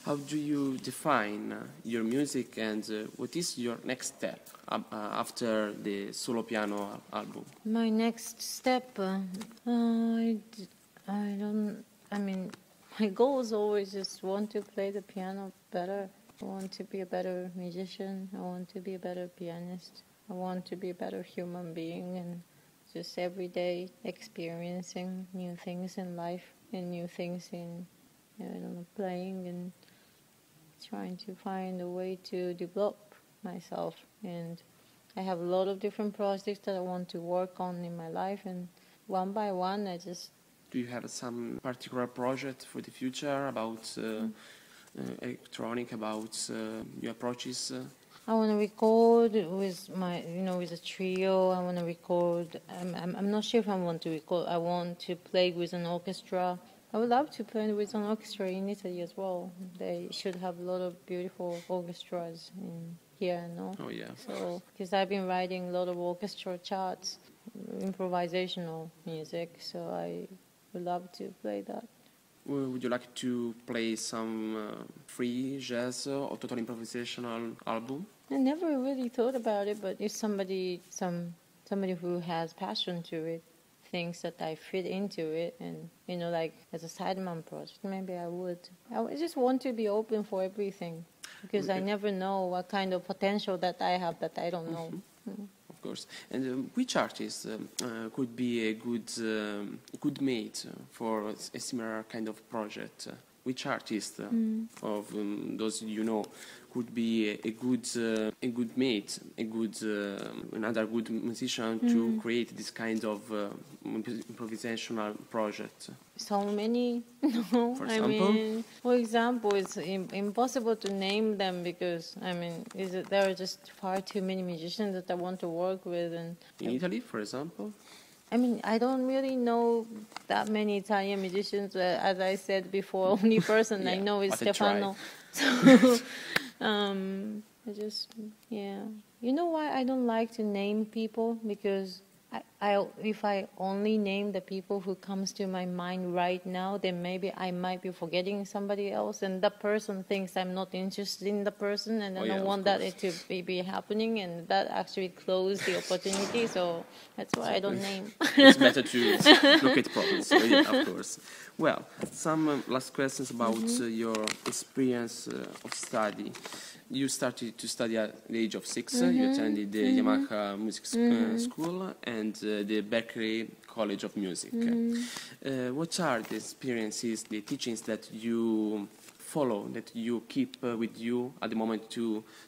How do you define your music, and what is your next step after the solo piano album? My next step, I don't. I mean, my goal is always just want to play the piano better. I want to be a better musician. I want to be a better pianist. I want to be a better human being, and just every day experiencing new things in life and new things in, I don't know, playing and trying to find a way to develop myself. And I have a lot of different projects that I want to work on in my life, and one by one I just... Do you have some particular project for the future about electronic, about new approaches? I want to record with with a trio. I want to record. I'm not sure if I want to record. I want to play with an orchestra. I would love to play with an orchestra in Italy as well. They should have a lot of beautiful orchestras in here, no? Oh yeah. So, because I've been writing a lot of orchestra charts, improvisational music. So I would love to play that. Would you like to play some free jazz or total improvisational album? I never really thought about it, but if somebody who has passion to it thinks that I fit into it, and like as a sideman project, maybe I would. I just want to be open for everything, because I never know what kind of potential that I have that I don't know. Mm-hmm. Of course. And which artist could be a good mate for a similar kind of project? Which artist of those could be a good mate, another good musician to create this kind of improvisational project? So many, no. For example? For example, it's impossible to name them, because there are just far too many musicians that I want to work with. And in Italy, for example? I don't really know that many Italian musicians. As I said before, only person I know is Stefano. So, You know why I don't like to name people? Because if I only name the people who comes to my mind right now, then maybe I might be forgetting somebody else, and that person thinks I'm not interested in the person, and I don't want that it to be happening, and that actually closes the opportunity. So that's why I don't name. It's better to look at problems, of course. Well, some last questions about your experience of study. You started to study at the age of 6. You attended the Yamaha Music School and the Berkeley College of Music. What are the experiences, the teachings that you follow, that you keep with you at the moment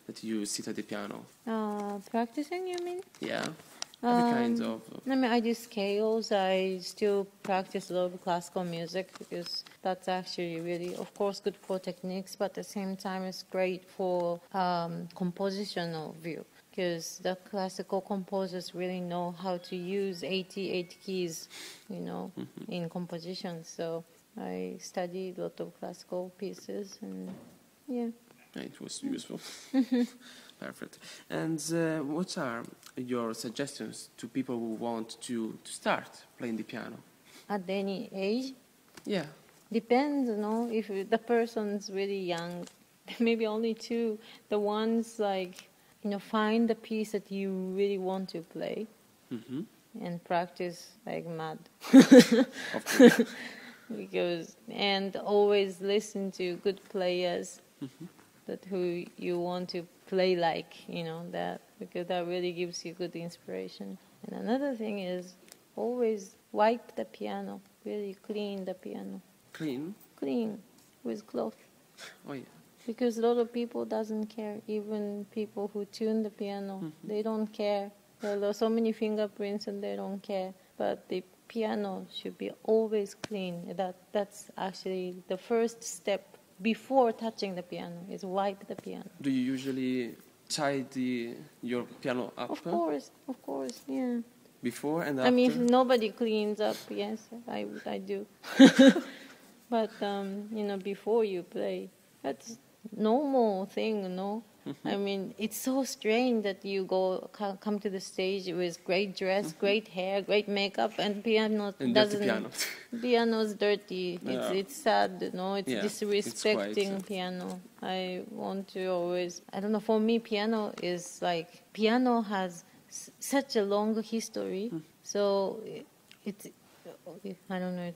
that you sit at the piano? Practicing, you mean? Yeah. Every kind of... I do scales. I still practice a lot of classical music, because that's actually really, of course, good for techniques, but at the same time it's great for compositional view, because the classical composers really know how to use 88 keys, in composition. So I studied a lot of classical pieces, and it was useful. Perfect. And what are your suggestions to people who want to start playing the piano? At any age? Yeah. Depends, if the person's really young, maybe only 2. The ones find the piece that you really want to play and practice like mad. Of course. And always listen to good players that who you want to play like, that, because that really gives you good inspiration. And another thing is always wipe the piano, really clean the piano. Clean? Clean with cloth. Oh yeah. Because a lot of people doesn't care, even people who tune the piano, they don't care. There are so many fingerprints and they don't care. But the piano should be always clean. That's actually the first step. Before touching the piano, is wipe the piano. Do you usually tidy your piano up? Of course, yeah. Before and after? If nobody cleans up, yes, I do. But, before you play, that's normal thing, I mean, it's so strange that you come to the stage with great dress, great hair, great makeup, and piano And doesn't. dirty piano. Piano's dirty. Yeah. It's sad, you know. It's Yeah, disrespecting it's quite, piano. I want to always. I don't know. For me, piano is like piano has such a long history. So it's. I don't know.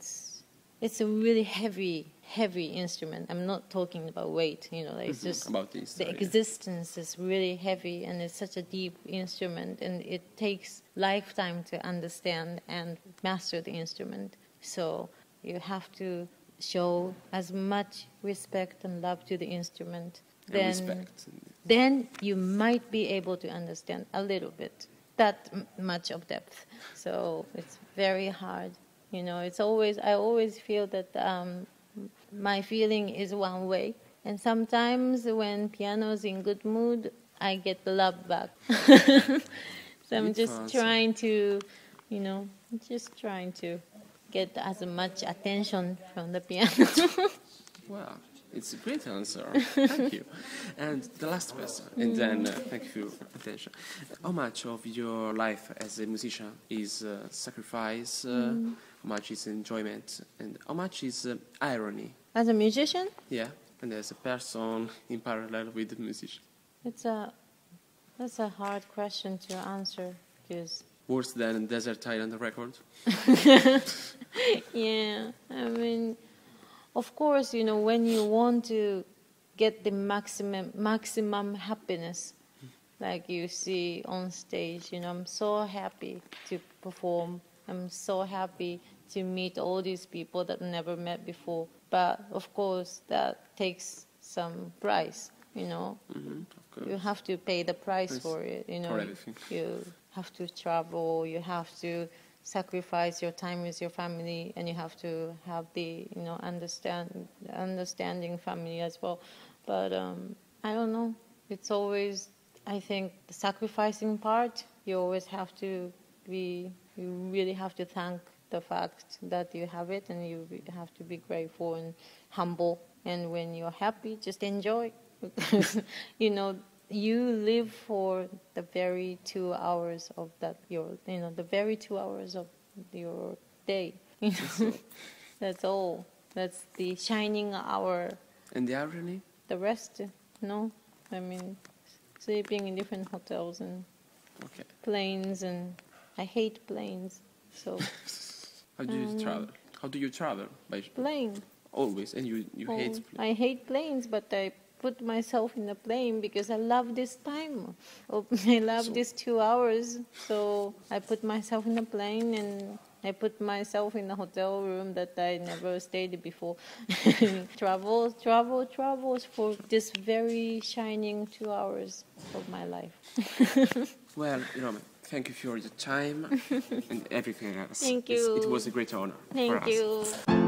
It's a really heavy instrument. I'm not talking about weight, you know, like it's just About this, the yeah. existence is really heavy, and it's such a deep instrument, and it takes lifetime to understand and master the instrument. So you have to show as much respect and love to the instrument. And respect. Then you might be able to understand a little bit, that much of depth. So it's very hard. You know, I always feel that my feeling is one way. And sometimes when piano's in good mood, I get the love back. So I'm just trying to, you know, get as much attention from the piano. Wow, it's a great answer. Thank you. And the last question, and then thank you for your attention. How much of your life as a musician is sacrifice? How much is enjoyment? And how much is irony? As a musician? Yeah, and as a person in parallel with the musician. That's a hard question to answer, because Worse than Desert Island Record? yeah, I mean, of course, you know, when you want to get the maximum happiness, like you see on stage, you know, I'm so happy to perform. I'm so happy to meet all these people that I never met before. But of course, that takes some price, you know. Of course. You have to pay the price for it, you know. For everything. You have to travel, you have to sacrifice your time with your family, and you have to have the, you know, understanding family as well. But I don't know. It's always, I think, the sacrificing part. You always have to be. You really have to thank the fact that you have it, and you have to be grateful and humble. And when you're happy, just enjoy, because you know you live for the very 2 hours of the very 2 hours of your day. You know? That's all. That's the shining hour. And the irony? The rest, no. I mean, sleeping in different hotels and planes, and I hate planes. So how do you travel? How do you travel? By plane. Always, and you hate planes. I hate planes, but I put myself in a plane because I love this time. I love these 2 hours. So I put myself in a plane, and I put myself in a hotel room that I never stayed before. travel for this very shining 2 hours of my life. Well, Hiromi, thank you for your time and everything else. Thank you. It was a great honor. Thank for us. you.